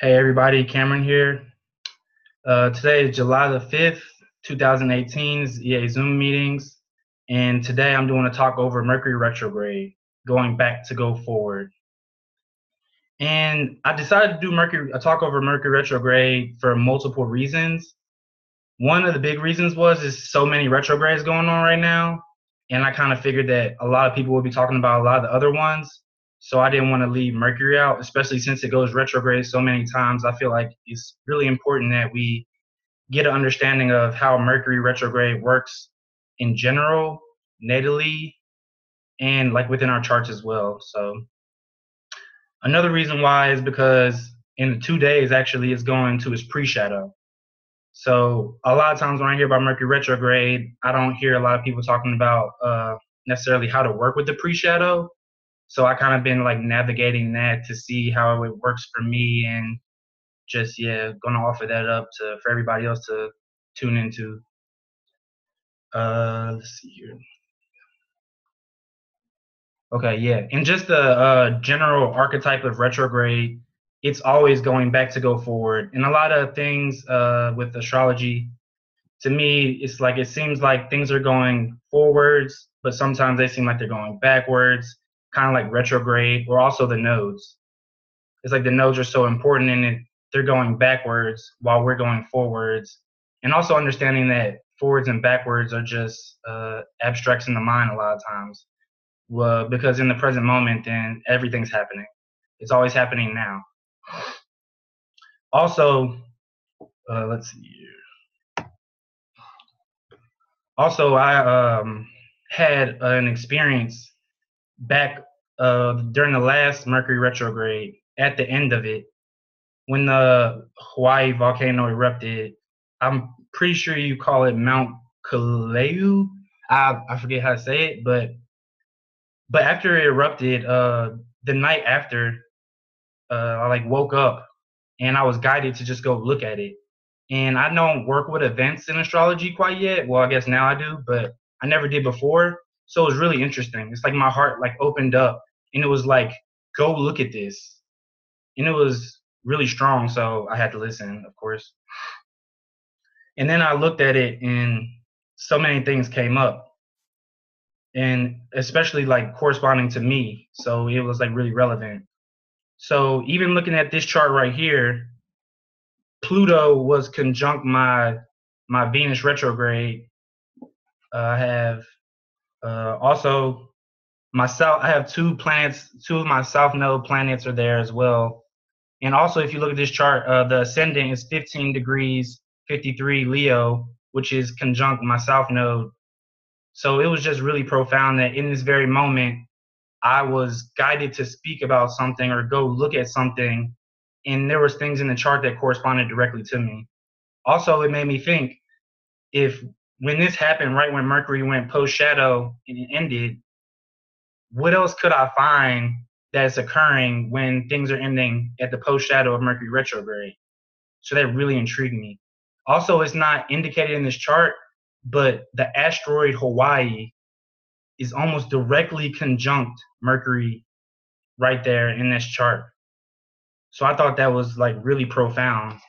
Hey everybody, Cameron here. Today is July the 5th, 2018, is EA Zoom meetings, and today I'm doing a talk over Mercury retrograde, going back to go forward. And I decided to do a talk over Mercury retrograde for multiple reasons. One of the big reasons is so many retrogrades going on right now, and I kind of figured that a lot of people will be talking about a lot of the other ones. So I didn't want to leave Mercury out, especially since it goes retrograde so many times. I feel like it's really important that we get an understanding of how Mercury retrograde works in general, natally, and like within our charts as well. So another reason why is because in the 2 days actually it's going to its pre-shadow. So a lot of times when I hear about Mercury retrograde, I don't hear a lot of people talking about necessarily how to work with the pre-shadow. So I kind of been like navigating that to see how it works for me, and just gonna offer that up to for everybody else to tune into. Let's see here. Okay, yeah, and just the general archetype of retrograde, it's always going back to go forward, and a lot of things with astrology, to me, it's like it seems like things are going forwards, but sometimes they seem like they're going backwards, kind of like retrograde, or also the nodes. It's like the nodes are so important in it, they're going backwards while we're going forwards. And also understanding that forwards and backwards are just abstracts in the mind a lot of times. Well, because in the present moment, then everything's happening. It's always happening now. Also, let's see here. Also, I had an experience back during the last Mercury retrograde. At the end of it, when the Hawaii volcano erupted, I'm pretty sure you call it Mount Kaleu. I forget how to say it, but after it erupted, the night after, I like woke up and I was guided to just go look at it. And I don't work with events in astrology quite yet. Well, I guess now I do, but I never did before. So it was really interesting. It's like my heart like opened up and it was like, go look at this. And it was really strong, so I had to listen, of course. And then I looked at it and so many things came up, and especially like corresponding to me. So it was like really relevant. So even looking at this chart right here, Pluto was conjunct my Venus retrograde. I have also my south. I have two planets. Two of my south node planets are there as well. And also, if you look at this chart, the ascendant is 15 degrees 53 Leo, which is conjunct my south node. So it was just really profound that in this very moment, I was guided to speak about something or go look at something, and there was things in the chart that corresponded directly to me. Also, it made me think, if when this happened, right when Mercury went post shadow and it ended, what else could I find that's occurring when things are ending at the post shadow of Mercury retrograde? So that really intrigued me. Also, it's not indicated in this chart, but the asteroid Hawaii is almost directly conjunct Mercury right there in this chart. So I thought that was like really profound.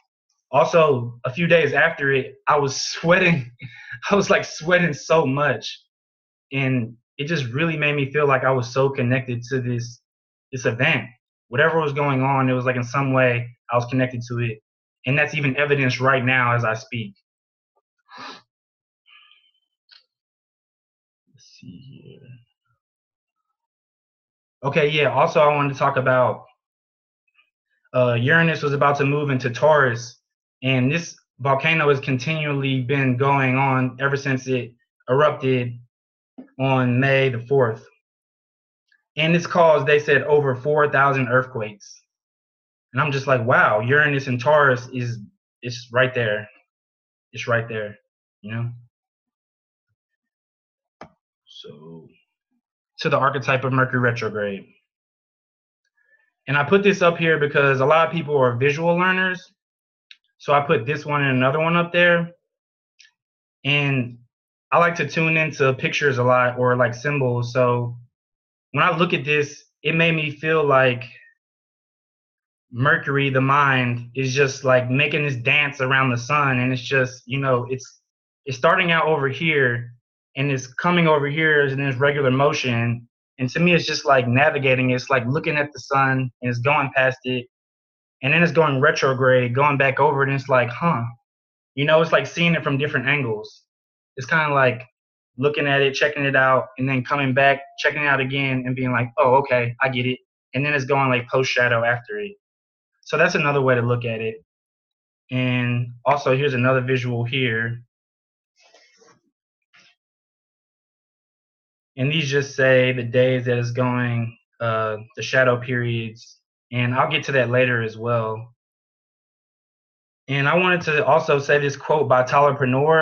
Also, a few days after it, I was sweating. I was like sweating so much, and it just really made me feel like I was so connected to this event. Whatever was going on, it was like in some way I was connected to it, and that's even evidenced right now as I speak. Let's see here. Okay, yeah. Also, I wanted to talk about Uranus was about to move into Taurus, and this volcano has continually been going on ever since it erupted on May the 4th. And it's caused, they said, over 4,000 earthquakes. And I'm just like, wow, Uranus and Taurus is it's right there. It's right there, you know? So to the archetype of Mercury retrograde. And I put this up here because a lot of people are visual learners. So I put this one and another one up there. And I like to tune into pictures a lot, or like symbols. So when I look at this, it made me feel like Mercury, the mind, is just like making this dance around the sun, and it's just, it's starting out over here, and it's coming over here in its regular motion. And to me, it's just like navigating. It's like looking at the sun, and it's going past it, and then it's going retrograde, going back over it, and it's like, huh, it's like seeing it from different angles. It's kind of like looking at it, checking it out, and then coming back, checking it out again, and being like, oh, okay, I get it. And then it's going like post shadow after it. So that's another way to look at it. And also, here's another visual here. And these just say the days that it's going, the shadow periods. And I'll get to that later as well. And I wanted to also say this quote by Tyler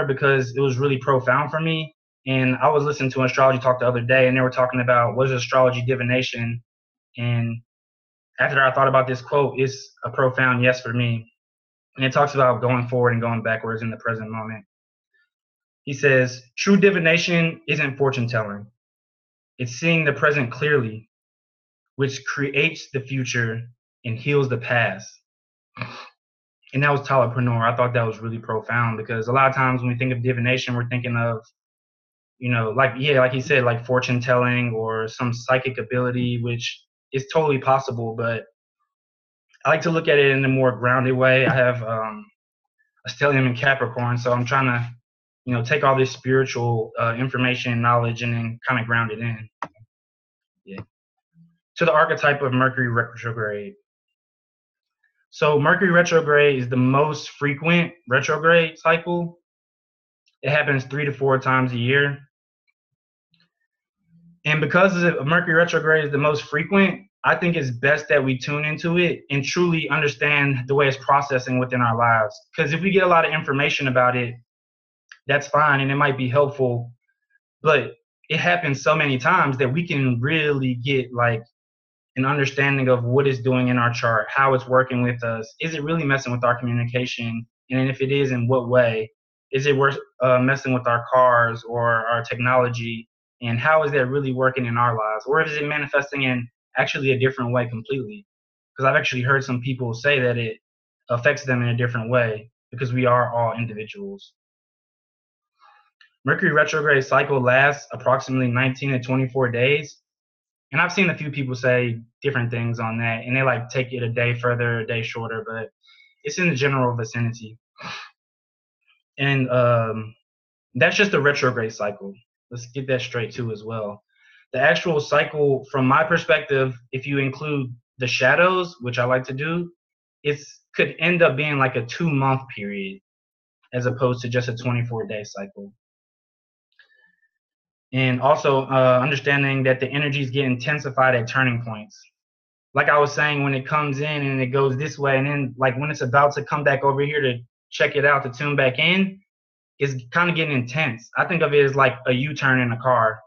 because it was really profound for me. And I was listening to an astrology talk the other day, and they were talking about what is astrology divination. And after I thought about this quote, it's a profound yes for me. And it talks about going forward and going backwards in the present moment. He says, true divination isn't fortune telling. It's seeing the present clearly, which creates the future and heals the past. And that was Tyler. I thought that was really profound because a lot of times when we think of divination, we're thinking of, like he said, like fortune telling or some psychic ability, which is totally possible. But I like to look at it in a more grounded way. I have a stellium in Capricorn, so I'm trying to, take all this spiritual information and knowledge and then kind of ground it in. Yeah. To the archetype of Mercury retrograde. So Mercury retrograde is the most frequent retrograde cycle. It happens 3 to 4 times a year. And because Mercury retrograde is the most frequent, I think it's best that we tune into it and truly understand the way it's processing within our lives. Because if we get a lot of information about it, that's fine and it might be helpful. But it happens so many times that we can really get like an understanding of what it's doing in our chart, how it's working with us. Is it really messing with our communication? And if it is, in what way? Is it worth messing with our cars or our technology? And how is that really working in our lives? Or is it manifesting in actually a different way completely? Because I've actually heard some people say that it affects them in a different way because we are all individuals. Mercury retrograde cycle lasts approximately 19 to 24 days. And I've seen a few people say different things on that, and they like take it a day further, a day shorter, but it's in the general vicinity. And that's just the retrograde cycle. Let's get that straight too as well. The actual cycle, from my perspective, if you include the shadows, which I like to do, it could end up being like a 2-month period as opposed to just a 24-day cycle. And also understanding that the energies get intensified at turning points. Like I was saying, when it comes in and it goes this way, and then like when it's about to come back over here to check it out, to tune back in, it's kind of getting intense. I think of it as like a U-turn in a car.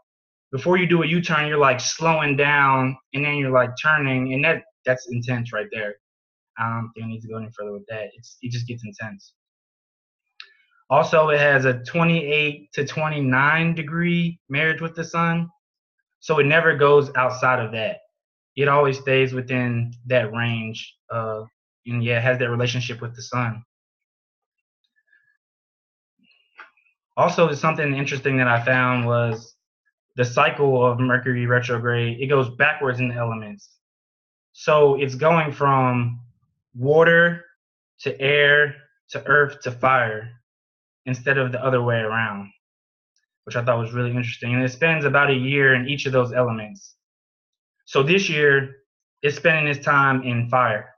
Before you do a U-turn, you're like slowing down, and then you're like turning, and that's intense right there. I don't think I need to go any further with that. It just gets intense. Also, it has a 28 to 29 degree marriage with the sun, so it never goes outside of that. It always stays within that range, and yeah, it has that relationship with the sun. Also, something interesting that I found was the cycle of Mercury retrograde. It goes backwards in the elements, so it's going from water to air to earth to fire instead of the other way around, which I thought was really interesting. And it spends about a year in each of those elements. So this year, it's spending its time in fire,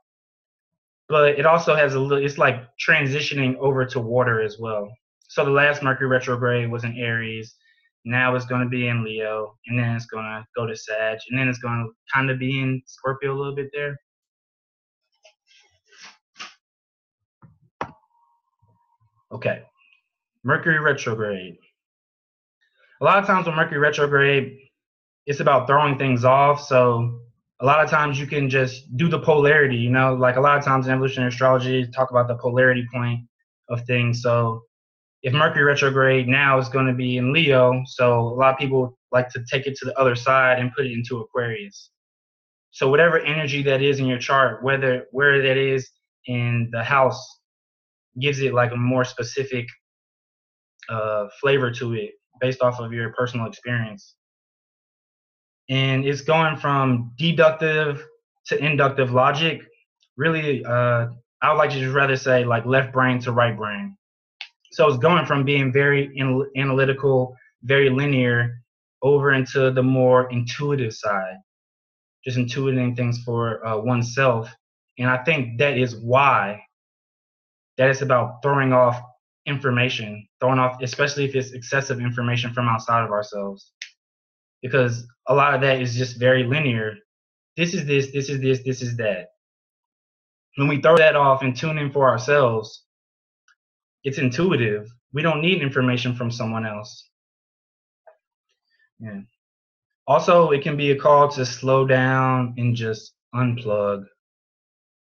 but it also has it's like transitioning over to water as well. So the last Mercury retrograde was in Aries. Now it's going to be in Leo, and then it's going to go to Sag, and then it's going to kind of be in Scorpio a little bit there. Okay, Mercury retrograde. A lot of times with Mercury retrograde, it's about throwing things off. So a lot of times you can just do the polarity, like a lot of times in evolutionary astrology, talk about the polarity point of things. So if Mercury retrograde now is going to be in Leo, so a lot of people like to take it to the other side and put it into Aquarius. So whatever energy that is in your chart, where that is in the house, gives it like a more specific flavor to it based off of your personal experience. And it's going from deductive to inductive logic. Really, I would like to just rather say like left brain to right brain. So it's going from being very analytical, very linear, over into the more intuitive side, just intuiting things for oneself. And I think that is why that is about throwing off information, throwing off, especially if it's excessive information from outside of ourselves. Because a lot of that is just very linear. This is this, this is this, this is that. When we throw that off and tune in for ourselves, it's intuitive. We don't need information from someone else. Yeah. Also, it can be a call to slow down and just unplug,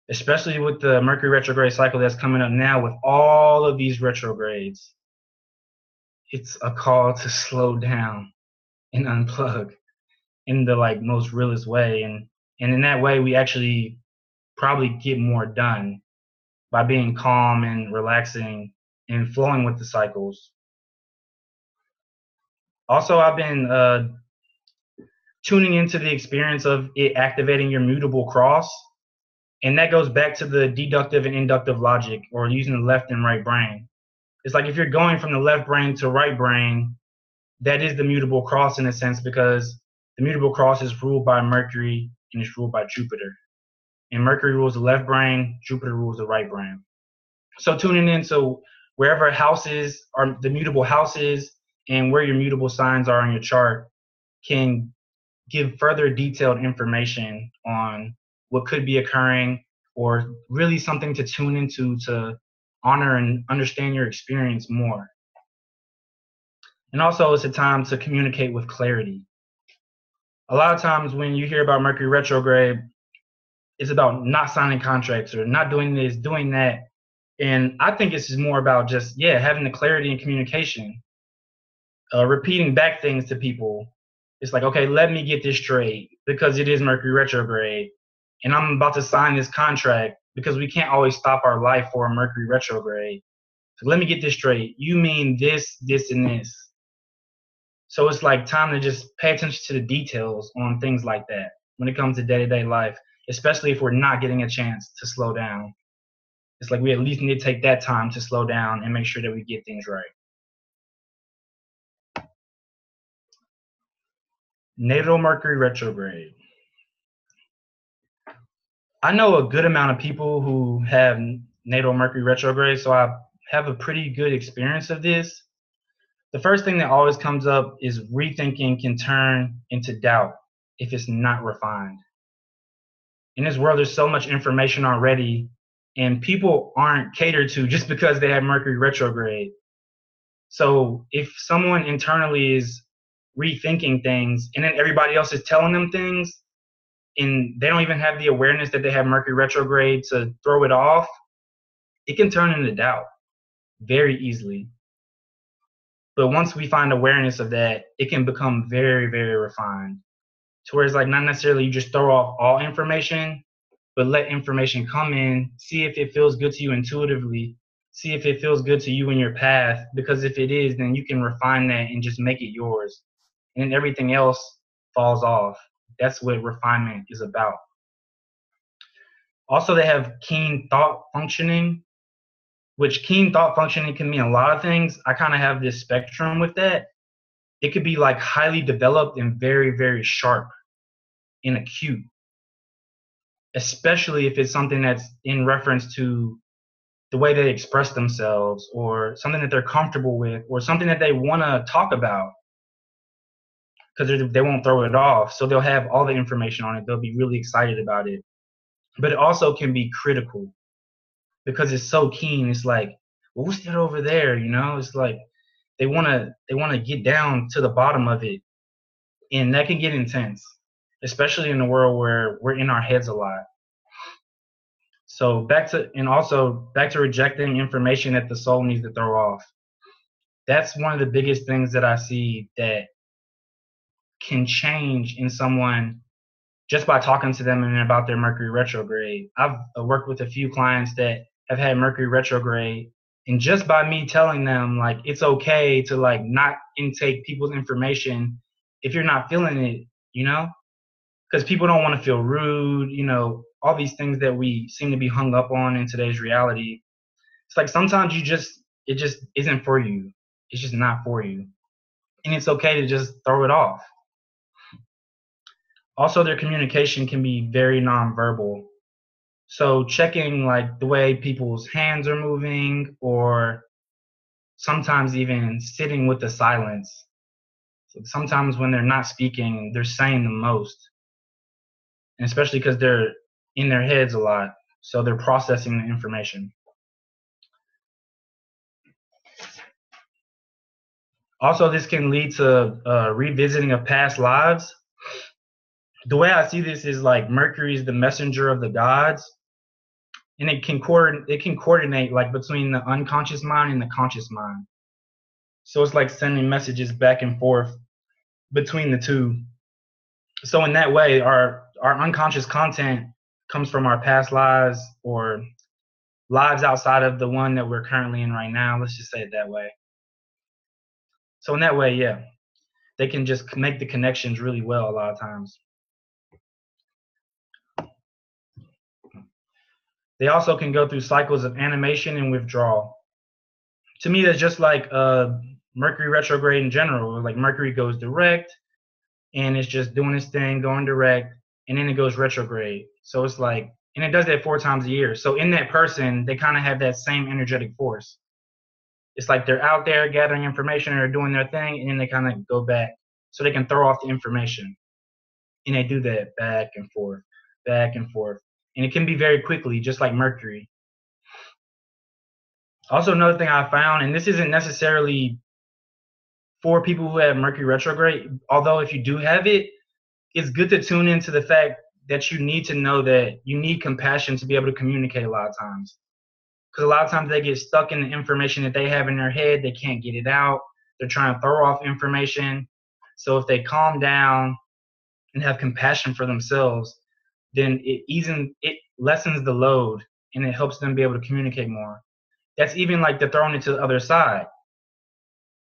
especially with the Mercury retrograde cycle that's coming up now with all of these retrogrades. It's a call to slow down and unplug in the like most realist way. And in that way, we actually probably get more done by being calm and relaxing and flowing with the cycles. Also, I've been tuning into the experience of it activating your mutable cross. And that goes back to the deductive and inductive logic, or using the left and right brain. It's like if you're going from the left brain to right brain, that is the mutable cross in a sense, because the mutable cross is ruled by Mercury and it's ruled by Jupiter. And Mercury rules the left brain, Jupiter rules the right brain. So tuning into wherever houses are the mutable houses and where your mutable signs are on your chart can give further detailed information on what could be occurring, or really something to tune into to honor and understand your experience more. And also, it's a time to communicate with clarity. A lot of times when you hear about Mercury retrograde, it's about not signing contracts or not doing this, doing that. And I think it's more about just, yeah, having the clarity and communication, repeating back things to people. It's like, okay, let me get this straight, because it is Mercury retrograde and I'm about to sign this contract, because we can't always stop our life for a Mercury retrograde. So let me get this straight. You mean this, this, and this. So it's like time to just pay attention to the details on things like that when it comes to day-to-day life, especially if we're not getting a chance to slow down. It's like we at least need to take that time to slow down and make sure that we get things right. Natal Mercury retrograde. I know a good amount of people who have natal Mercury retrograde, so I have a pretty good experience of this. The first thing that always comes up is rethinking can turn into doubt if it's not refined. In this world, there's so much information already, and people aren't catered to just because they have Mercury retrograde. So if someone internally is rethinking things and then everybody else is telling them things, and they don't even have the awareness that they have Mercury retrograde to throw it off, it can turn into doubt very easily. But once we find awareness of that, it can become very, very refined. To where it's like not necessarily you just throw off all information, but let information come in, see if it feels good to you intuitively, see if it feels good to you in your path, because if it is, then you can refine that and just make it yours. And then everything else falls off. That's what refinement is about. Also, they have keen thought functioning, which keen thought functioning can mean a lot of things. I kind of have this spectrum with that. It could be like highly developed and very, very sharp and acute, especially if it's something that's in reference to the way they express themselves, or something that they're comfortable with, or something that they want to talk about, because they won't throw it off. So they'll have all the information on it. They'll be really excited about it. But it also can be critical because it's so keen. It's like, well, what's that over there? You know, it's like they wanna get down to the bottom of it, and that can get intense, especially in a world where we're in our heads a lot. So back to rejecting information that the soul needs to throw off. That's one of the biggest things that I see that can change in someone just by talking to them and about their Mercury retrograde. I've worked with a few clients that have had Mercury retrograde, and just by me telling them like it's okay to like not intake people's information if you're not feeling it, you know, because people don't want to feel rude, you know, all these things that we seem to be hung up on in today's reality. It's like sometimes it just isn't for you. It's just not for you, and it's okay to just throw it off. Also, their communication can be very nonverbal. So checking like the way people's hands are moving, or sometimes even sitting with the silence. So sometimes when they're not speaking, they're saying the most, and especially because they're in their heads a lot, so they're processing the information. Also, this can lead to revisiting of past lives. The way I see this is like Mercury is the messenger of the gods, and it can coordinate like between the unconscious mind and the conscious mind. So it's like sending messages back and forth between the two. So in that way, our unconscious content comes from our past lives or lives outside of the one that we're currently in right now. Let's just say it that way. So in that way, yeah, they can just make the connections really well a lot of times. They also can go through cycles of animation and withdrawal. To me, that's just like Mercury retrograde in general. Like Mercury goes direct, and it's just doing its thing, going direct, and then it goes retrograde. So it's like, and it does that 4 times a year. So in that person, they kind of have that same energetic force. It's like they're out there gathering information or doing their thing, and then they kind of go back so they can throw off the information. And they do that back and forth, back and forth. And it can be very quickly, just like Mercury. Also, another thing I found, and this isn't necessarily for people who have Mercury retrograde, although if you do have it, it's good to tune into the fact that you need to know that you need compassion to be able to communicate a lot of times. Because a lot of times they get stuck in the information that they have in their head, they can't get it out. They're trying to throw off information. So if they calm down and have compassion for themselves, then it lessens the load and it helps them be able to communicate more. That's even like the throwing it to the other side.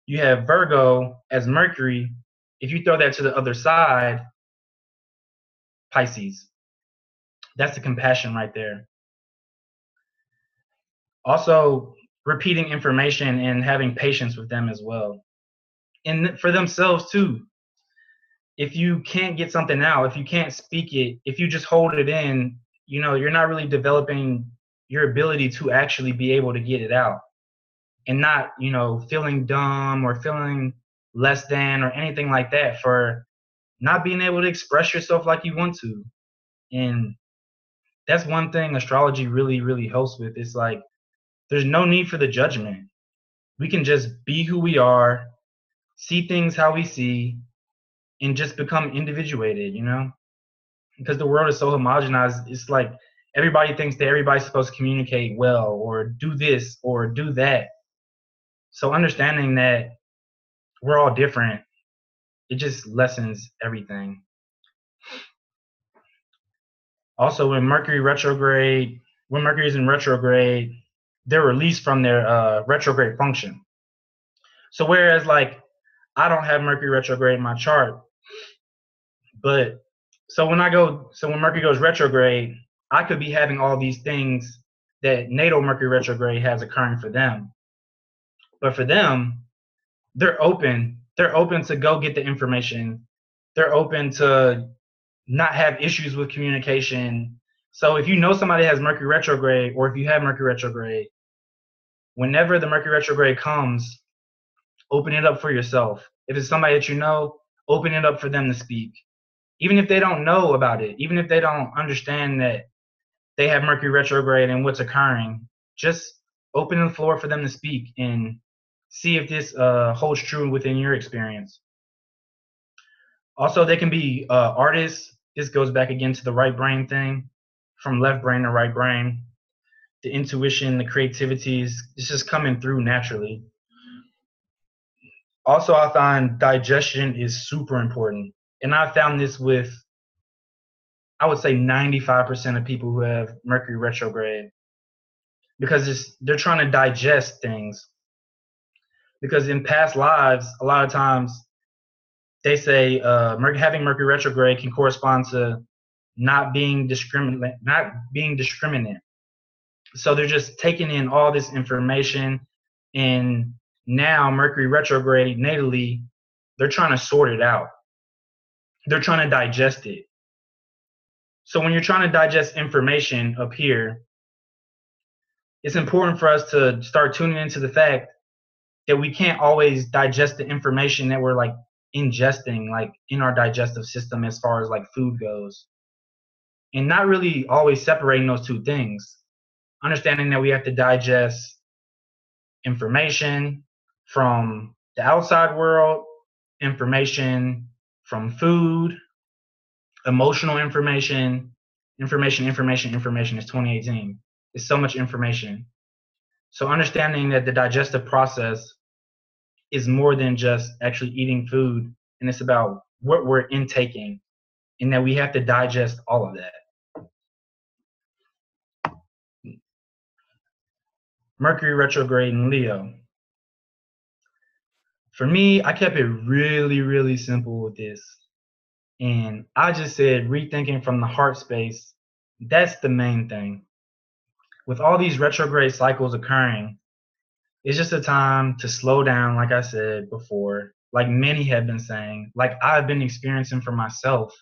You have Virgo as Mercury. If you throw that to the other side, Pisces. That's the compassion right there. Also, repeating information and having patience with them as well. And for themselves too. If you can't get something out, if you can't speak it, if you just hold it in, you know, you're not really developing your ability to actually be able to get it out and not, you know, feeling dumb or feeling less than or anything like that for not being able to express yourself like you want to. And that's one thing astrology really, really helps with. It's like there's no need for the judgment. We can just be who we are, see things how we see, and just become individuated, you know? Because the world is so homogenized, it's like everybody thinks that everybody's supposed to communicate well or do this or do that. So understanding that we're all different, it just lessens everything. Also, when Mercury is in retrograde, they're released from their retrograde function. So whereas like I don't have Mercury retrograde in my chart, but so when Mercury goes retrograde, I could be having all these things that natal Mercury retrograde has occurring for them. But for them, they're open. They're open to go get the information. They're open to not have issues with communication. So if you know somebody has Mercury retrograde, or if you have Mercury retrograde, whenever the Mercury retrograde comes, open it up for yourself. If it's somebody that you know, open it up for them to speak. Even if they don't know about it, even if they don't understand that they have Mercury retrograde and what's occurring, just open the floor for them to speak and see if this holds true within your experience. Also, they can be artists. This goes back again to the right brain thing, from left brain to right brain. The intuition, the creativity is it's just coming through naturally. Also, I find digestion is super important. And I found this with I would say 95% of people who have Mercury retrograde, because they're trying to digest things. Because in past lives, a lot of times they say having Mercury retrograde can correspond to not being discriminate. So they're just taking in all this information, and now Mercury retrograde natally, they're trying to sort it out. They're trying to digest it. So when you're trying to digest information up here, it's important for us to start tuning into the fact that we can't always digest the information that we're like ingesting, like in our digestive system, as far as like food goes, and not really always separating those two things. Understanding that we have to digest information from the outside world, information from food, emotional information. It's 2018. It's so much information. So understanding that the digestive process is more than just actually eating food, and it's about what we're intaking, and that we have to digest all of that. Mercury retrograde in Leo. For me, I kept it really, really simple with this. And I just said rethinking from the heart space. That's the main thing. With all these retrograde cycles occurring, it's just a time to slow down, like I said before, like many have been saying, like I've been experiencing for myself,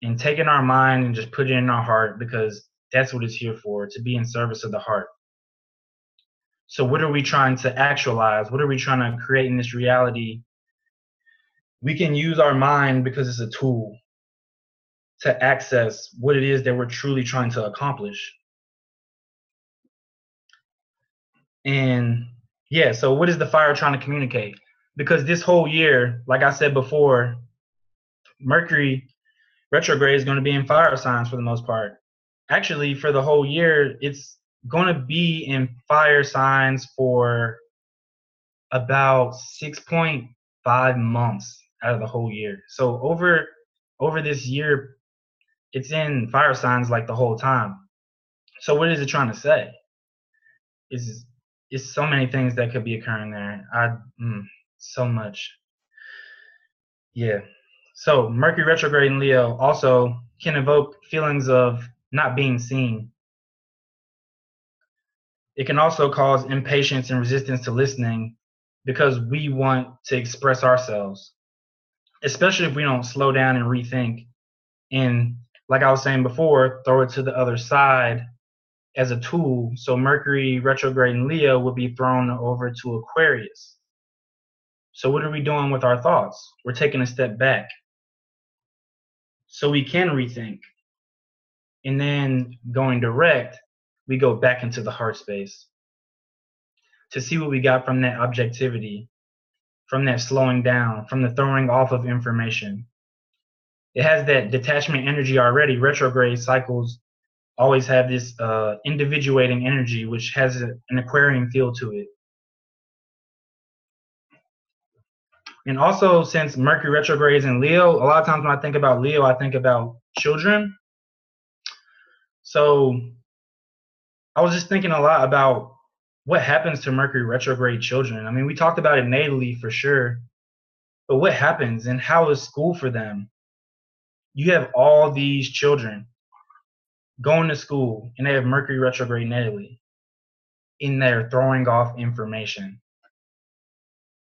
and taking our mind and just put it in our heart, because that's what it's here for, to be in service of the heart. So what are we trying to actualize? What are we trying to create in this reality? We can use our mind because it's a tool to access what it is that we're truly trying to accomplish. And yeah, so what is the fire trying to communicate? Because this whole year, like I said before, Mercury retrograde is going to be in fire signs for the most part. Actually, for the whole year, it's going to be in fire signs for about 6.5 months out of the whole year. So over this year, it's in fire signs like the whole time. So what is it trying to say? It's so many things that could be occurring there. So much. Yeah. So Mercury retrograde in Leo also can evoke feelings of not being seen. It can also cause impatience and resistance to listening, because we want to express ourselves, especially if we don't slow down and rethink. And like I was saying before, throw it to the other side as a tool. So Mercury retrograde in Leo will be thrown over to Aquarius. So what are we doing with our thoughts? We're taking a step back so we can rethink. And then going direct, we go back into the heart space to see what we got from that objectivity, from that slowing down, from the throwing off of information. It has that detachment energy already. Retrograde cycles always have this individuating energy, which has an Aquarian feel to it. And also, since Mercury retrograde is in Leo, a lot of times when I think about Leo, I think about children. So I was just thinking a lot about what happens to Mercury retrograde children. I mean, we talked about it natally for sure, but what happens, and how is school for them? You have all these children going to school, and they have Mercury retrograde natally, and they're throwing off information.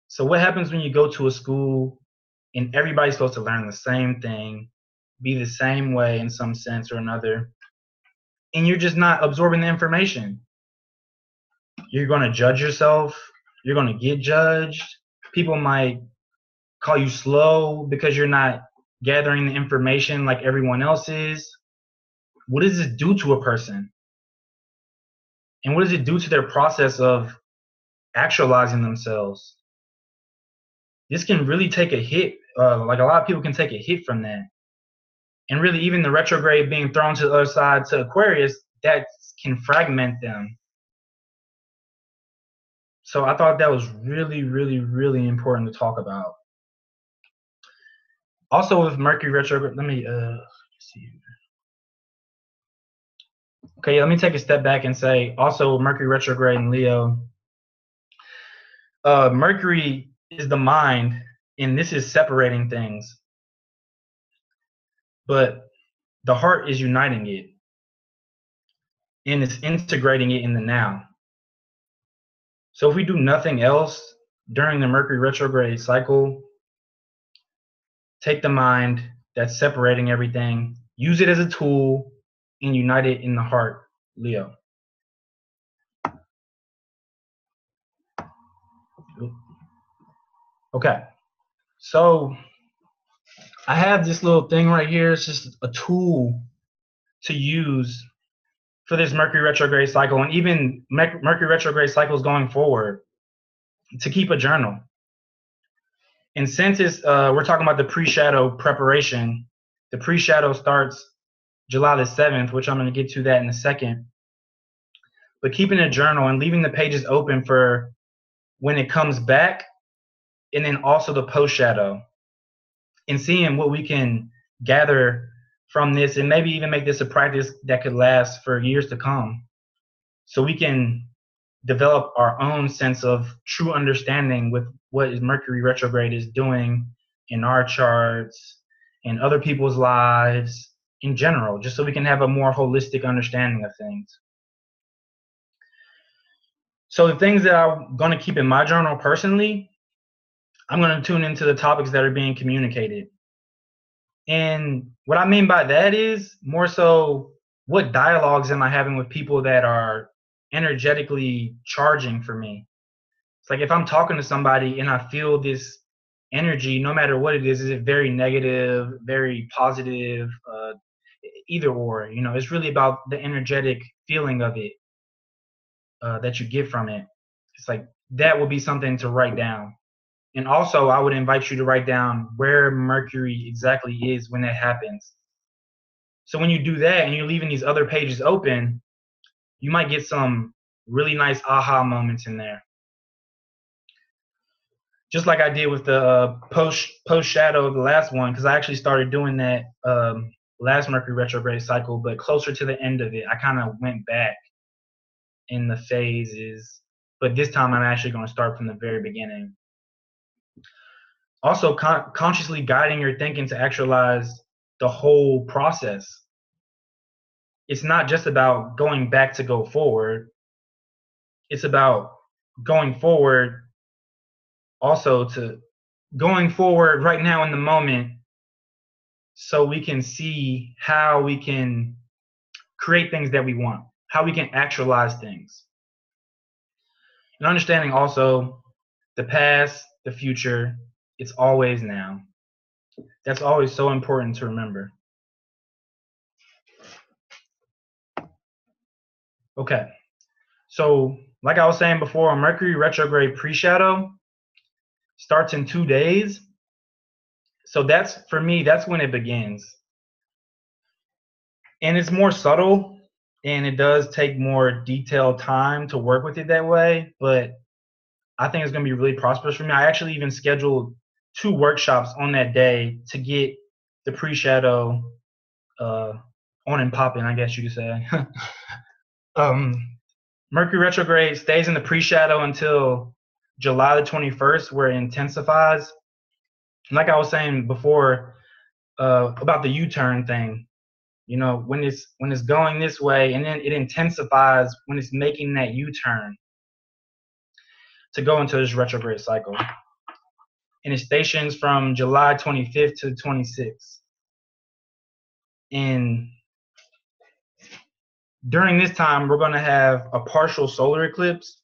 So what happens when you go to a school and everybody's supposed to learn the same thing, be the same way in some sense or another, and you're just not absorbing the information? You're going to judge yourself. You're going to get judged. People might call you slow because you're not gathering the information like everyone else is. What does this do to a person? And what does it do to their process of actualizing themselves? This can really take a hit. Like a lot of people can take a hit from that. And really, even the retrograde being thrown to the other side to Aquarius, that can fragment them. So I thought that was really, really, really important to talk about. Also with Mercury retrograde, let me Okay, let me take a step back and say also Mercury retrograde in Leo. Mercury is the mind, and this is separating things, but the heart is uniting it, and it's integrating it in the now. So if we do nothing else during the Mercury retrograde cycle, take the mind that's separating everything, use it as a tool, and unite it in the heart, Leo. Okay, so I have this little thing right here. It's just a tool to use for this Mercury retrograde cycle, and even Mercury retrograde cycles going forward, to keep a journal. And since it's, we're talking about the pre-shadow preparation, the pre-shadow starts July the 7th, which I'm going to get to that in a second. But keeping a journal and leaving the pages open for when it comes back, and then also the post-shadow, and seeing what we can gather from this, and maybe even make this a practice that could last for years to come, so we can develop our own sense of true understanding with what Mercury retrograde is doing in our charts, in other people's lives, in general, just so we can have a more holistic understanding of things. So the things that I'm going to keep in my journal personally, I'm going to tune into the topics that are being communicated. And what I mean by that is more so, what dialogues am I having with people that are energetically charging for me? It's like if I'm talking to somebody and I feel this energy, no matter what it is it very negative, very positive, either or, it's really about the energetic feeling of it that you get from it. It's like that would be something to write down. And also, I would invite you to write down where Mercury exactly is when that happens. So when you do that and you're leaving these other pages open, you might get some really nice aha moments in there. Just like I did with the post shadow of the last one, because I actually started doing that last Mercury retrograde cycle, but closer to the end of it, I kind of went back in the phases. But this time, I'm actually going to start from the very beginning. Also, consciously guiding your thinking to actualize the whole process. It's not just about going back to go forward. It's about going forward also to going forward right now in the moment, so we can see how we can create things that we want, how we can actualize things. And understanding also the past, the future, it's always now. That's always so important to remember. Okay, so like I was saying before, Mercury retrograde pre-shadow starts in 2 days. So that's, for me, that's when it begins. And it's more subtle, and it does take more detailed time to work with it that way, but I think it's going to be really prosperous for me. I actually even scheduled 2 workshops on that day to get the pre-shadow on and popping, I guess you could say. Mercury retrograde stays in the pre-shadow until July the 21st, where it intensifies. Like I was saying before about the U-turn thing, when it's going this way, and then it intensifies when it's making that U-turn to go into this retrograde cycle. And it stations from July 25th to 26th. And during this time, we're going to have a partial solar eclipse.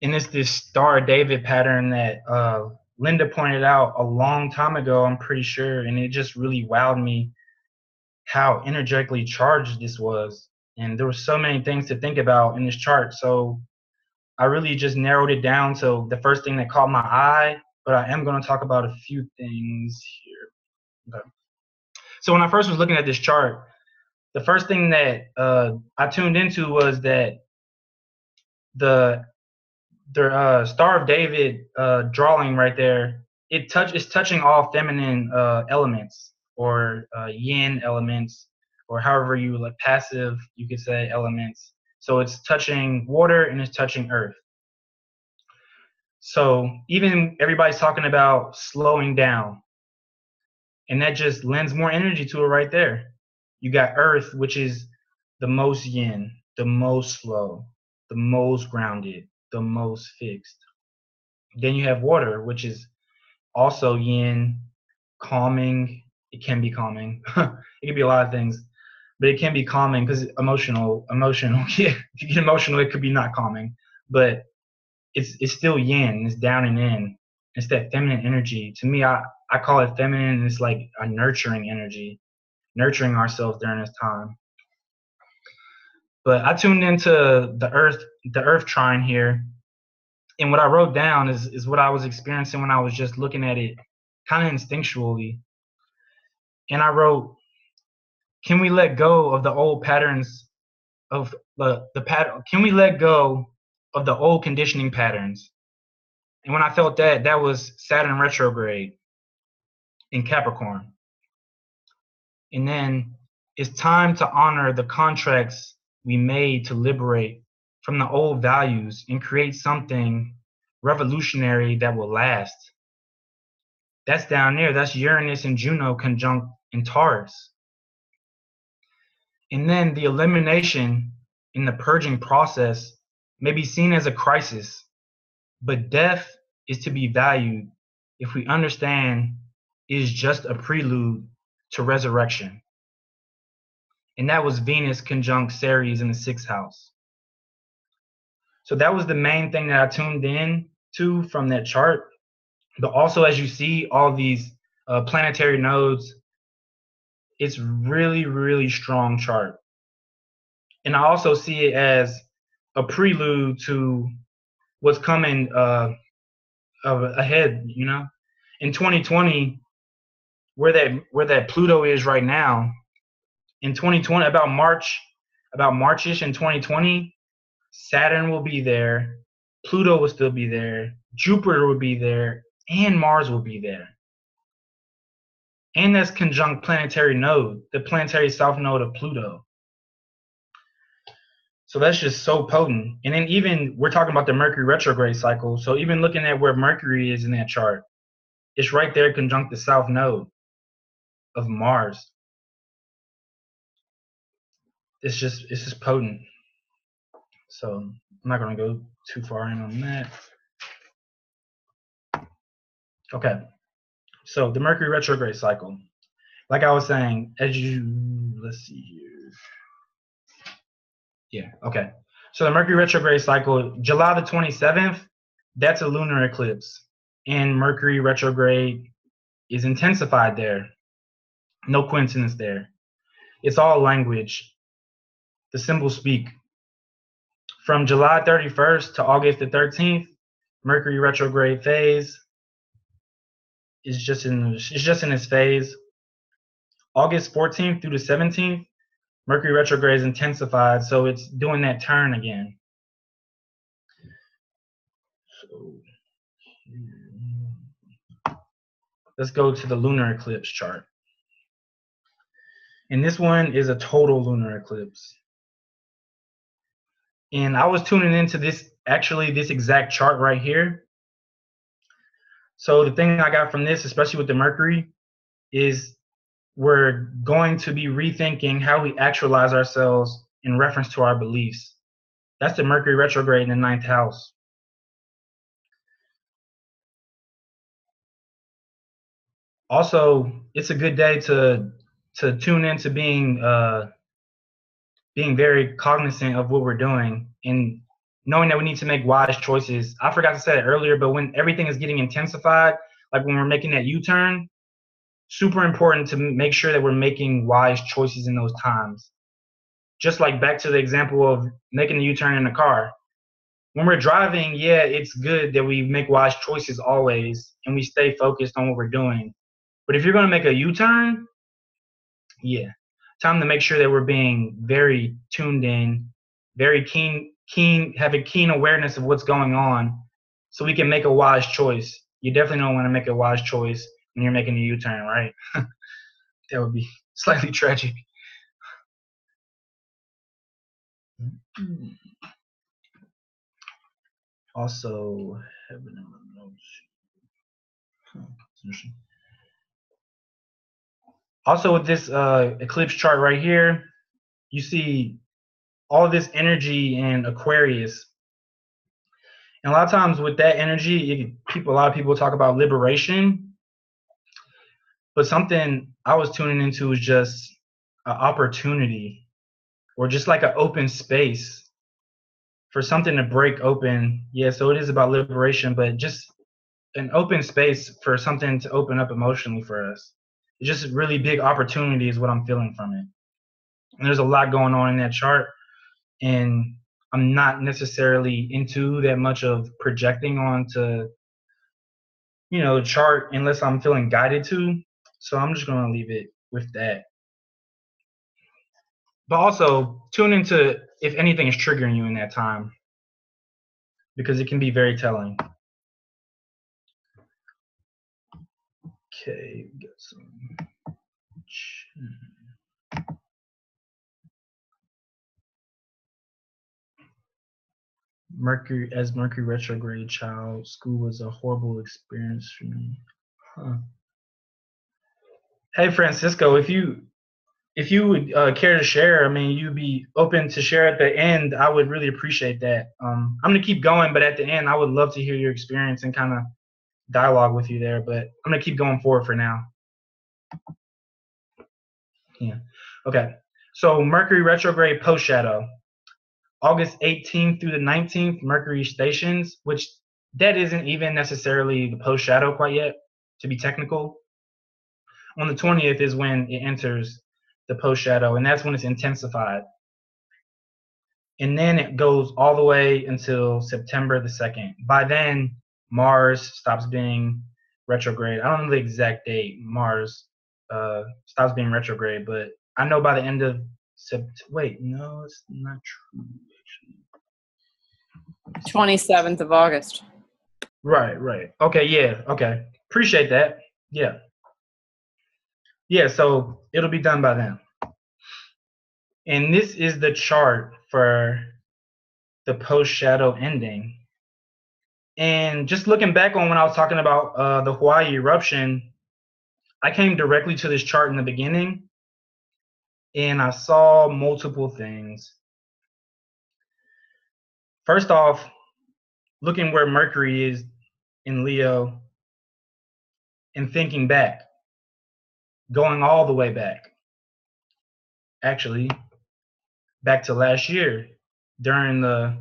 And it's this Star David pattern that Linda pointed out a long time ago, I'm pretty sure. And it just really wowed me how energetically charged this was. And there were so many things to think about in this chart. So I really just narrowed it down to the first thing that caught my eye. But I am going to talk about a few things here. Okay. So when I first was looking at this chart, the first thing that I tuned into was that the Star of David drawing right there, it's touching all feminine elements or yin elements, or however you like passive, you could say elements. So it's touching water and it's touching earth. So even everybody's talking about slowing down, and that just lends more energy to it right there. You got earth, which is the most yin, the most slow, the most grounded, the most fixed. Then you have water, which is also yin, calming. It can be calming. It can be a lot of things, but it can be calming because emotional. Yeah, if you get emotional, it could be not calming, but it's still yin. It's down and in. It's that feminine energy. To me, I call it feminine. It's like a nurturing energy, nurturing ourselves during this time. But I tuned into the Earth trine here, and what I wrote down is what I was experiencing when I was just looking at it, kind of instinctually. And I wrote, "Can we let go of the old patterns of the pattern? Can we let go of the old conditioning patterns?" And when I felt that, that was Saturn retrograde in Capricorn. And then it's time to honor the contracts we made to liberate from the old values and create something revolutionary that will last. That's down there. That's Uranus and Juno conjunct in Taurus. And then the elimination in the purging process may be seen as a crisis, but death is to be valued if we understand it is just a prelude to resurrection. And that was Venus conjunct Ceres in the 6th house. So that was the main thing that I tuned in to from that chart. But also, as you see all these planetary nodes, it's really, really strong chart. And I also see it as a prelude to what's coming ahead. You know, in 2020, where that Pluto is right now, in 2020, about Marchish in 2020, Saturn will be there, Pluto will still be there, Jupiter will be there, and Mars will be there. And that's conjunct planetary node, the planetary south node of Pluto. So that's just so potent. And then even we're talking about the Mercury retrograde cycle. So even looking at where Mercury is in that chart, it's right there conjunct the south node of Mars. It's just potent. So I'm not going to go too far in on that. Okay. So the Mercury retrograde cycle. Like I was saying, let's see here. Yeah, okay. So the Mercury retrograde cycle, July the 27th, that's a lunar eclipse. And Mercury retrograde is intensified there. No coincidence there. It's all language. The symbols speak. From July 31st to August the 13th, Mercury retrograde phase is just in its phase. August 14th through the 17th, Mercury retrograde is intensified, so it's doing that turn again. So let's go to the lunar eclipse chart. And this one is a total lunar eclipse. And I was tuning into this exact chart right here. So the thing I got from this, especially with the Mercury, is we're going to be rethinking how we actualize ourselves in reference to our beliefs. That's the Mercury retrograde in the 9th house. Also, it's a good day to tune into being very cognizant of what we're doing and knowing that we need to make wise choices. I forgot to say it earlier, but when everything is getting intensified, like when we're making that U-turn, super important to make sure that we're making wise choices in those times. Just like back to the example of making a U-turn in a car. When we're driving, yeah, it's good that we make wise choices always and we stay focused on what we're doing. But if you're going to make a U-turn, yeah, time to make sure that we're being very tuned in, very keen, have a keen awareness of what's going on so we can make a wise choice. You definitely don't want to make a wise choice when you're making a U-turn, right? That would be slightly tragic. Also, heaven and notes. Interesting. Also, with this eclipse chart right here, you see all this energy in Aquarius. And a lot of times with that energy, a lot of people talk about liberation. But something I was tuning into was just an opportunity, or just like an open space for something to break open. Yeah, so it is about liberation, but just an open space for something to open up emotionally for us. It's just a really big opportunity is what I'm feeling from it. And there's a lot going on in that chart, and I'm not necessarily into that much of projecting onto, the chart unless I'm feeling guided to. So I'm just going to leave it with that. But also tune into if anything is triggering you in that time, because it can be very telling. Okay, we got some. Mercury retrograde child, school was a horrible experience for me. Huh. Hey Francisco, if you would care to share, I mean, you'd be open to share at the end, I would really appreciate that. I'm gonna keep going, but at the end, I would love to hear your experience and kind of dialogue with you there. But I'm gonna keep going forward for now. Yeah. Okay. So Mercury retrograde post shadow. August 18th through the 19th, Mercury stations, which that isn't even necessarily the post shadow quite yet, to be technical. On the 20th is when it enters the post shadow, and that's when it's intensified. And then it goes all the way until September the 2nd. By then, Mars stops being retrograde. I don't know the exact date Mars stops being retrograde, but I know by the end of wait, no, it's not true. 27th of August. Right. Okay, yeah, okay. Appreciate that. Yeah. Yeah, so it'll be done by then. And this is the chart for the post shadow ending. And just looking back on when I was talking about the Hawaii eruption, I came directly to this chart in the beginning, and I saw multiple things. First off, looking where Mercury is in Leo and thinking back, going all the way back. Actually, back to last year during the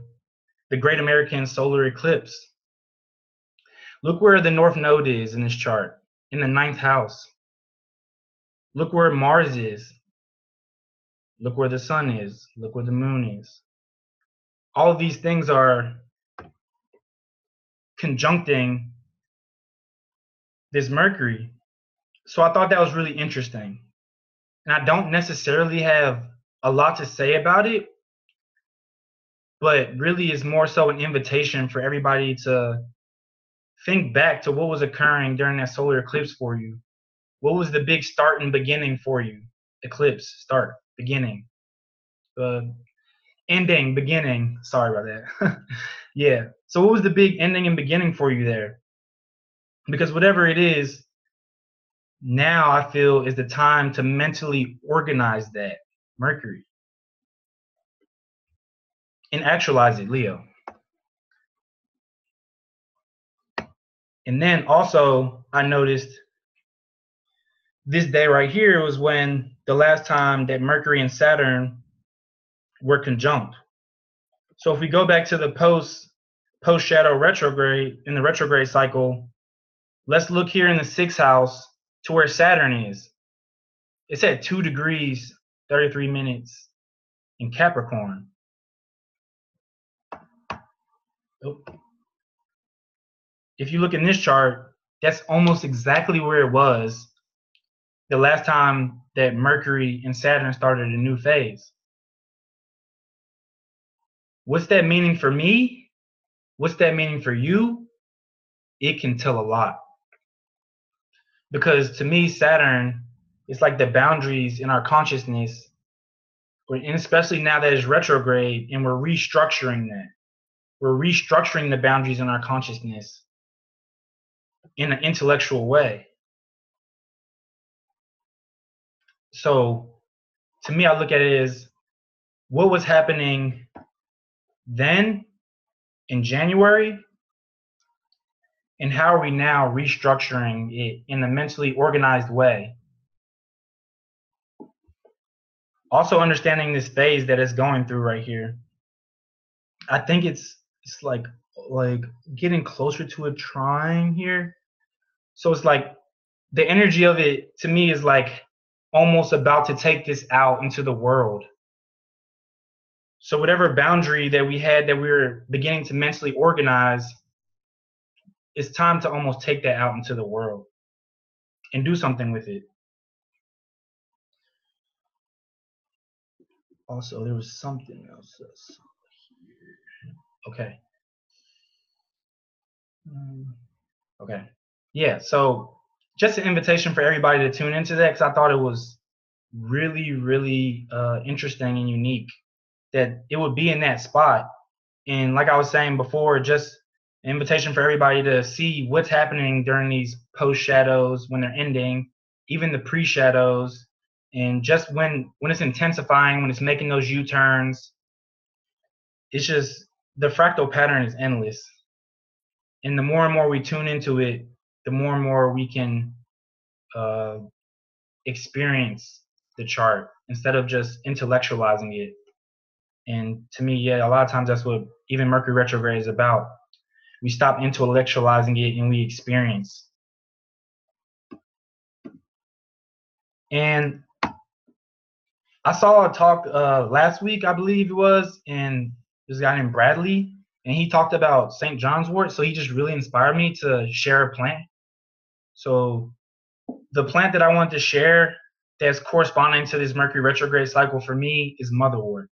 Great American Solar Eclipse. Look where the North Node is in this chart, in the 9th house. Look where Mars is. Look where the Sun is. Look where the Moon is. All of these things are conjuncting this Mercury. So I thought that was really interesting. And I don't necessarily have a lot to say about it, but really is more so an invitation for everybody to think back to what was occurring during that solar eclipse for you. What was the big start and beginning for you? Eclipse, start, beginning. Ending, beginning. Sorry about that. Yeah. So what was the big ending and beginning for you there? Because whatever it is, now I feel is the time to mentally organize that, Mercury, and actualize it, Leo. And then also I noticed this day right here was when the last time that Mercury and Saturn were conjunct. So if we go back to the post shadow retrograde, in the retrograde cycle, let's look here in the 6th house to where Saturn is. It's at 2 degrees, 33 minutes in Capricorn. Oh. If you look in this chart, that's almost exactly where it was the last time that Mercury and Saturn started a new phase. What's that meaning for me? What's that meaning for you? It can tell a lot. Because to me, Saturn It's like the boundaries in our consciousness, and especially now that it's retrograde, and we're restructuring that. We're restructuring the boundaries in our consciousness in an intellectual way. So to me, I look at it as what was happening then in January, and how are we now restructuring it in a mentally organized way. Also understanding this phase that it's going through right here. I think it's like getting closer to a trine here. So it's like the energy of it to me is like almost about to take this out into the world. So whatever boundary that we had that we were beginning to mentally organize, it's time to almost take that out into the world and do something with it. Also, there was something else here. Okay. Okay. Yeah, so just an invitation for everybody to tune into that, because I thought it was really, really interesting and unique that it would be in that spot. And like I was saying before, just an invitation for everybody to see what's happening during these post shadows when they're ending, even the pre shadows, and just when it's intensifying, when it's making those U-turns. It's just the fractal pattern is endless. And the more and more we tune into it, the more and more we can experience the chart instead of just intellectualizing it. And to me, yeah, a lot of times that's what even Mercury retrograde is about. We stop intellectualizing it and we experience. And I saw a talk last week, I believe it was, and this guy named Bradley, and he talked about St. John's wort. So he just really inspired me to share a plant. So the plant that I wanted to share that's corresponding to this Mercury retrograde cycle for me is motherwort.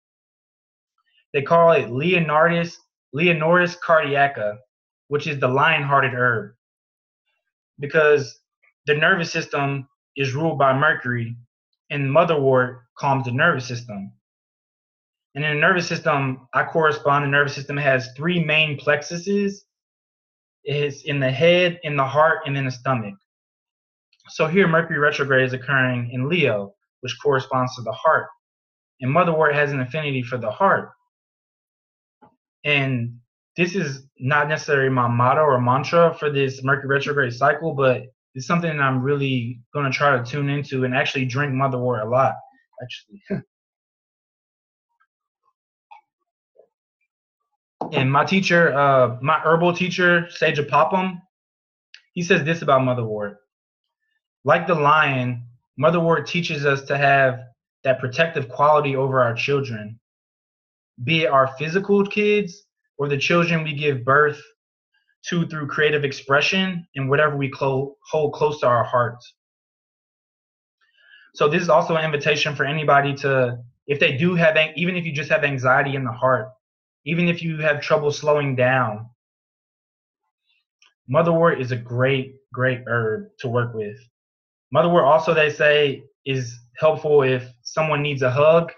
They call it Leonardus cardiaca, which is the lion-hearted herb, because the nervous system is ruled by Mercury, and motherwort calms the nervous system. And in the nervous system, I correspond. The nervous system has three main plexuses. It's in the head, in the heart, and in the stomach. So here, Mercury retrograde is occurring in Leo, which corresponds to the heart. And motherwort has an affinity for the heart. And this is not necessarily my motto or mantra for this Mercury retrograde cycle, but it's something that I'm really going to try to tune into and actually drink motherwort a lot, actually. And my teacher, my herbal teacher, Sage Apopum, he says this about motherwort. Like the lion, motherwort teaches us to have that protective quality over our children, be it our physical kids or the children we give birth to through creative expression and whatever we hold close to our hearts. So this is also an invitation for anybody to, if they do have, even if you just have anxiety in the heart, even if you have trouble slowing down, motherwort is a great, great herb to work with. Motherwort also, they say, is helpful if someone needs a hug.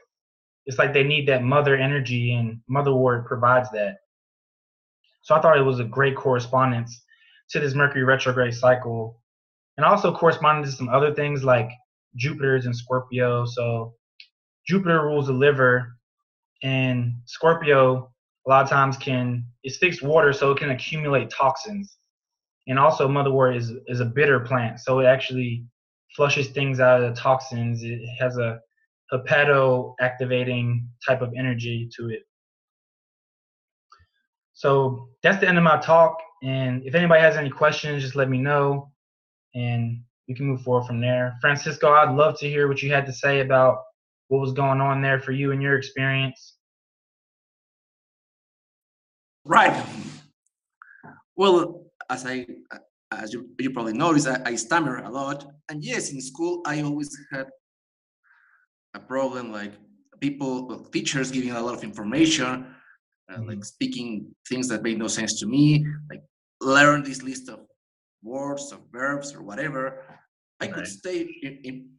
It's like they need that mother energy, and motherwort provides that. So I thought it was a great correspondence to this Mercury retrograde cycle, and also corresponded to some other things like Jupiter's in Scorpio. So Jupiter rules the liver, and Scorpio a lot of times it's fixed water, so it can accumulate toxins. And also motherwort is a bitter plant, so it actually flushes things out of the toxins. It has a hepato-activating type of energy to it. So that's the end of my talk. And if anybody has any questions, just let me know, and we can move forward from there. Francisco, I'd love to hear what you had to say about what was going on there for you and your experience. Right. Well, as you probably noticed, I stammer a lot. And yes, in school, I always had a problem, like teachers giving a lot of information, like speaking things that made no sense to me, like learn this list of words or verbs or whatever. I could stay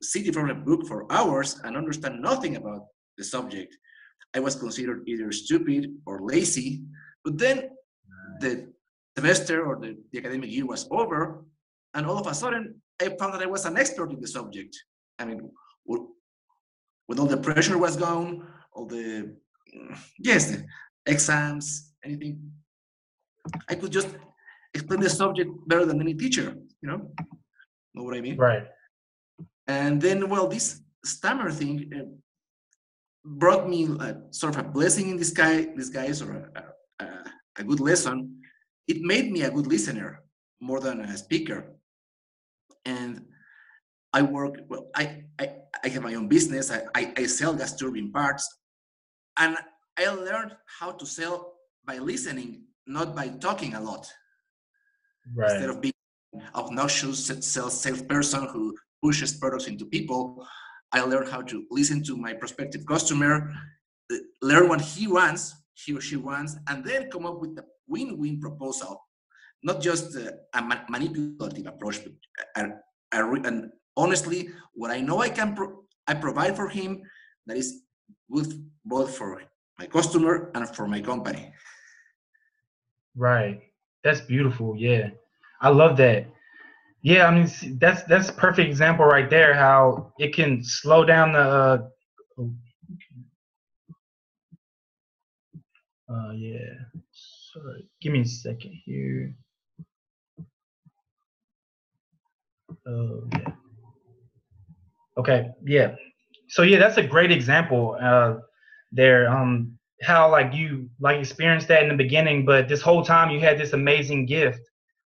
sit in front of a book for hours and understand nothing about the subject. I was considered either stupid or lazy. But then the semester or the academic year was over, and all of a sudden, I found that I was an expert in the subject. I mean, when all the pressure was gone, all the the exams, anything, I could just explain the subject better than any teacher. Know what I mean? Right. And then, well, this stammer thing brought me sort of a blessing in disguise, or a good lesson. It made me a good listener more than a speaker. And I work, well, I have my own business. I sell gas turbine parts. And I learned how to sell by listening, not by talking a lot. Right. Instead of being obnoxious salesperson who pushes products into people, I learned how to listen to my prospective customer, learn what he or she wants, and then come up with a win-win proposal. Not just a manipulative approach, but and honestly, what I know I provide for him that is good both for my customer and for my company. Right. That's beautiful. Yeah. I love that. Yeah, I mean that's a perfect example right there how it can slow down the yeah. Sorry. Give me a second here. Oh, yeah. Okay. Yeah. So yeah, that's a great example there. How like you like experienced that in the beginning, but this whole time you had this amazing gift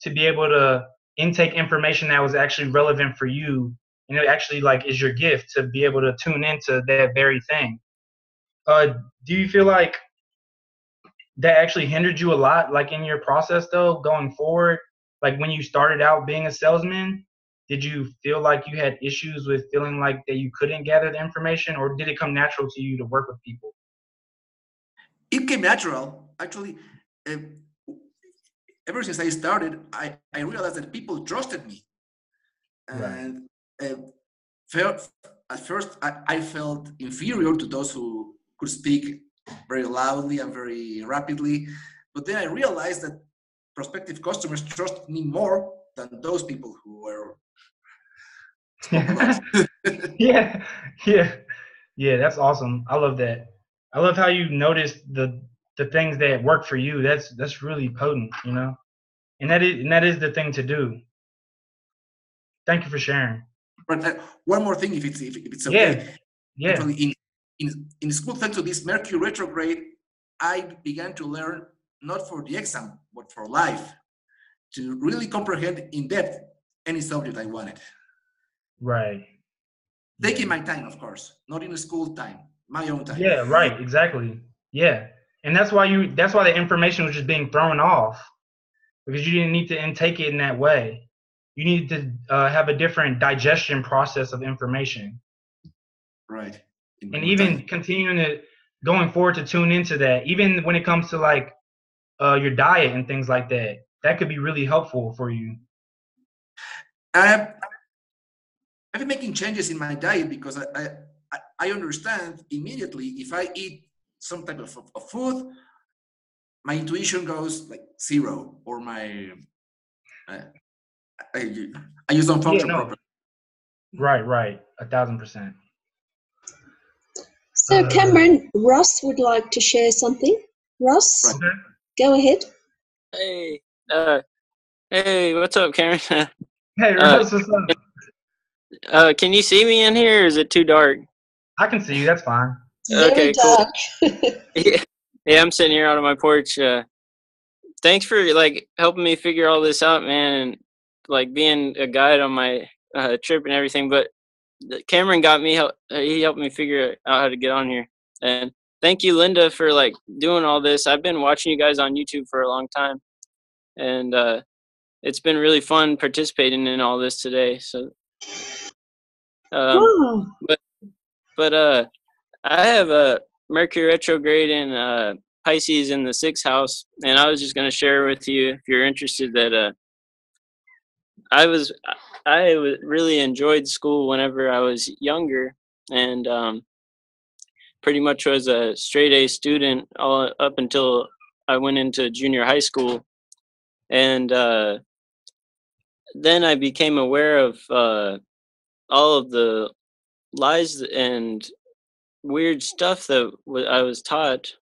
to be able to intake information that was actually relevant for you, and it actually like is your gift to be able to tune into that very thing. Do you feel like that actually hindered you a lot, like in your process though, going forward? Like when you started out being a salesman, did you feel like you had issues with feeling like that you couldn't gather the information, or did it come natural to you to work with people? It came natural. Actually, ever since I started, I realized that people trusted me. And at first, I felt inferior to those who could speak very loudly and very rapidly. But then I realized that prospective customers trust me more than those people who were spoke a lot. Yeah, yeah, yeah. That's awesome. I love that. I love how you noticed the things that work for you. That's really potent, you know. And that is the thing to do. Thank you for sharing. But one more thing, if it's Yeah, okay. yeah. Actually, in school, thanks to this Mercury retrograde, I began to learn not for the exam, but for life, to really comprehend in depth any subject I wanted. Right. Taking my time, of course, not in a school time, my own time. Yeah, right, exactly. Yeah. And that's why the information was just being thrown off, because you didn't need to intake it in that way. You need to have a different digestion process of information. Right. And even continuing to going forward to tune into that, even when it comes to like your diet and things like that, that could be really helpful for you. I've been making changes in my diet because I understand immediately if I eat some type of food, my intuition goes like 0, or my I just don't function properly. Right, 1,000%. So Cameron, Ross would like to share something. Ross, Okay. Go ahead. Hey, hey, what's up, Karen? Hey, Ross, what's up? Can you see me in here, or is it too dark? I can see you. That's fine. Very dark. Cool. Yeah, I'm sitting here out on my porch. Thanks for like helping me figure all this out, man, and like being a guide on my trip and everything. But Cameron got me. He helped me figure out how to get on here. And thank you, Linda, for like doing all this. I've been watching you guys on YouTube for a long time, and it's been really fun participating in all this today. So, but I have a Mercury retrograde in Pisces in the 6th house, and I was just going to share with you, if you're interested, that really enjoyed school whenever I was younger, and pretty much was a straight A student all up until I went into junior high school, and then I became aware of all of the lies and weird stuff that I was taught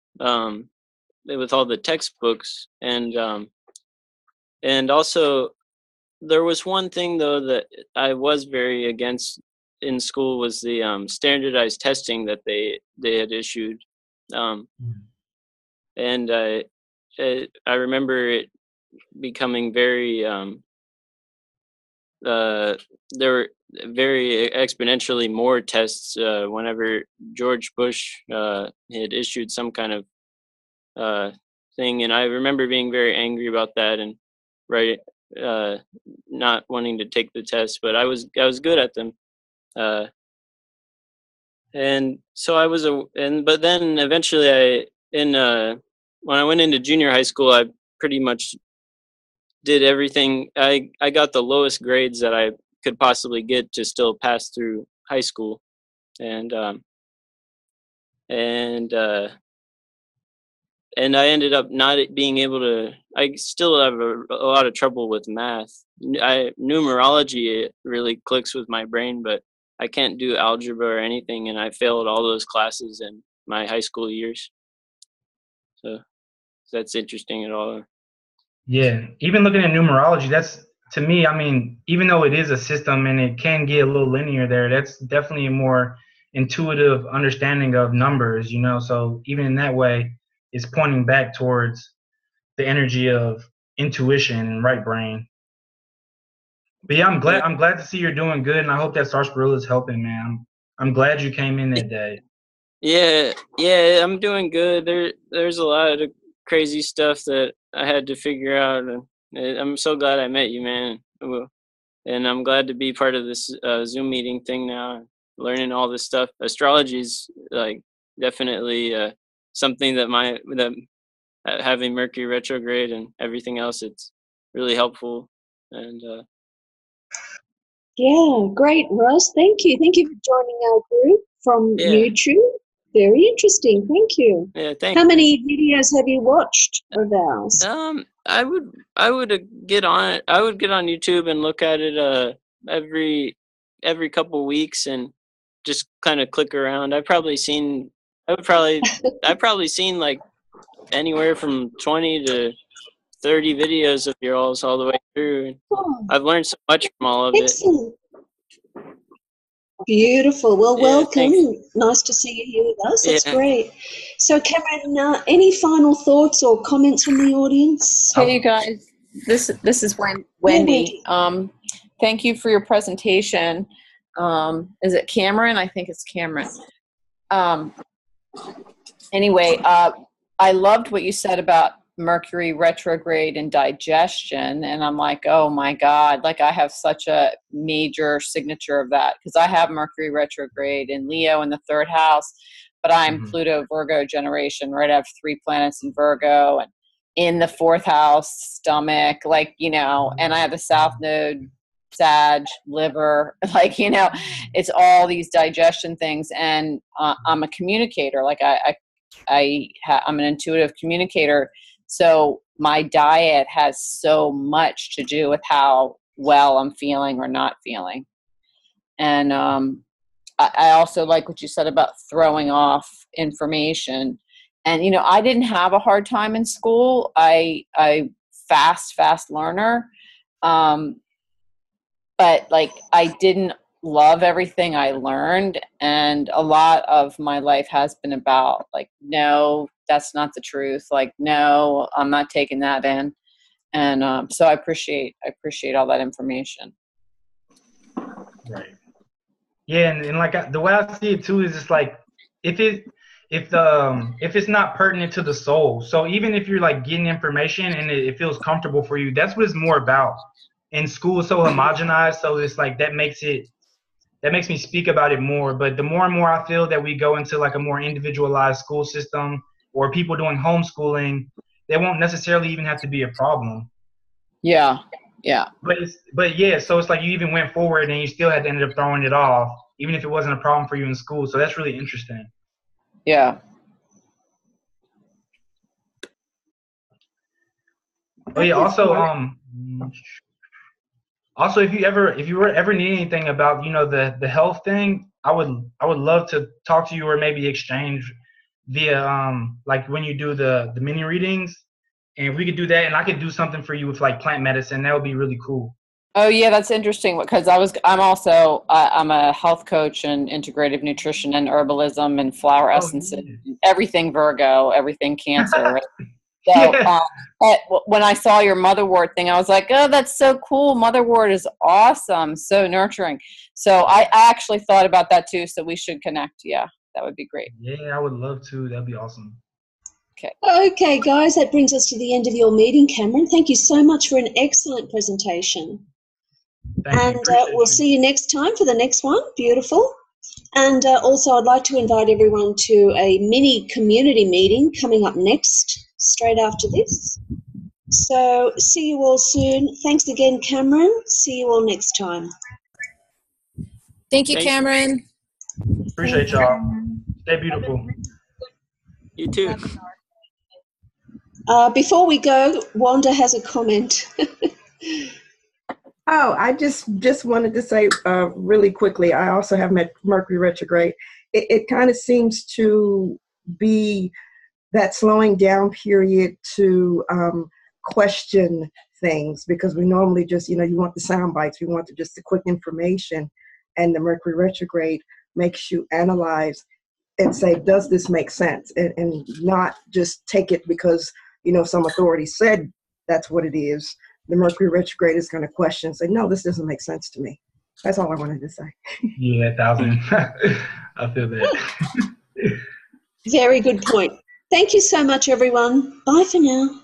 with all the textbooks, and also there was one thing though that I was very against in school was the standardized testing that they had issued, and I remember it becoming very there were very exponentially more tests whenever George Bush had issued some kind of thing, and I remember being very angry about that and not wanting to take the test, but I was good at them, and so I was but then eventually when I went into junior high school, I pretty much did everything. I got the lowest grades that I could possibly get to still pass through high school, and I ended up not being able to. I still have a lot of trouble with math. Numerology, it really clicks with my brain, but I can't do algebra or anything, and I failed all those classes in my high school years. So that's interesting at all. Yeah, even looking at numerology, that's, to me, I mean, even though it is a system and it can get a little linear there, that's definitely a more intuitive understanding of numbers, you know. So even in that way, it's pointing back towards the energy of intuition and right brain. But yeah, I'm glad to see you're doing good, and I hope that sarsaparilla is helping, man. I'm glad you came in that day. Yeah, I'm doing good. There's a lot of crazy stuff that I had to figure out, and I'm so glad I met you, man. And I'm glad to be part of this Zoom meeting thing now, learning all this stuff. Astrology is like definitely something that having Mercury retrograde and everything else, it's really helpful. And Yeah, great, Russ. Thank you. Thank you for joining our group from Yeah. YouTube. Very interesting. Thank you. yeah, thank How many videos have you watched of ours? I would get on it. I would get on YouTube and look at it every couple weeks and just kind of click around. I've probably seen like anywhere from 20 to 30 videos of yours all the way through. Oh, I've learned so much from all of it. excellent. Beautiful. Well, Yeah, welcome. thanks. Nice to see you here with us. That's Yeah. great. So, Cameron, any final thoughts or comments from the audience? Hey, you guys. This is Wendy. Thank you for your presentation. Is it Cameron? I think it's Cameron. Anyway, I loved what you said about Mercury retrograde and digestion, and I'm like, oh my God, like I have such a major signature of that because I have Mercury retrograde in Leo in the 3rd house, but I'm Pluto Virgo generation, right? I have 3 planets in Virgo and in the 4th house, stomach, like, you know, and I have the South Node, Sag, liver, like, you know, it's all these digestion things, and I'm a communicator, like I'm an intuitive communicator. So my diet has so much to do with how well I'm feeling or not feeling. And I also like what you said about throwing off information. And, you know, I didn't have a hard time in school. I fast learner. But like I didn't love everything I learned, and a lot of my life has been about like, no, that's not the truth. Like, no, I'm not taking that in. And so I appreciate all that information. Right. Yeah, and like the way I see it too is just like if it's not pertinent to the soul. So even if you're like getting information and it feels comfortable for you, that's what it's more about. And school is so homogenized, so it's like that makes me speak about it more. But the more and more I feel that we go into like a more individualized school system or people doing homeschooling, they won't necessarily even have to be a problem. Yeah. Yeah. But yeah, so it's like you even went forward and you still had to end up throwing it off, even if it wasn't a problem for you in school. So that's really interesting. Yeah. Oh yeah. Also, if you were ever need anything about the health thing, I would love to talk to you or maybe exchange via like when you do the mini readings, and if we could do that, and I could do something for you with like plant medicine, that would be really cool. Oh yeah, that's interesting because I'm also I'm a health coach in integrative nutrition and herbalism and flower essences, everything Virgo, everything Cancer. Right? So Yeah. When I saw your motherwort thing, I was like, oh, that's so cool. Motherwort is awesome, so nurturing. So I actually thought about that too. So we should connect. Yeah, that would be great. Yeah, I would love to. That'd be awesome. Okay. Okay, guys, that brings us to the end of your meeting, Cameron. Thank you so much for an excellent presentation. Thank you. We'll see you next time for the next one. Beautiful. And also, I'd like to invite everyone to a mini community meeting coming up next, straight after this. So, see you all soon. Thanks again, Cameron. See you all next time. Thank you, Cameron. Appreciate y'all. Stay beautiful. You too. Before we go, Wanda has a comment. Oh, I just wanted to say really quickly, I also have Mercury retrograde. It kind of seems to be that slowing down period to question things, because we normally just, you want the sound bites, we want just the quick information, and the Mercury retrograde makes you analyze and say, does this make sense? And not just take it because, some authority said that's what it is. The Mercury retrograde is going to question, say, no, this doesn't make sense to me. That's all I wanted to say. Yeah, 1,000. I feel that. Very good point. Thank you so much, everyone. Bye for now.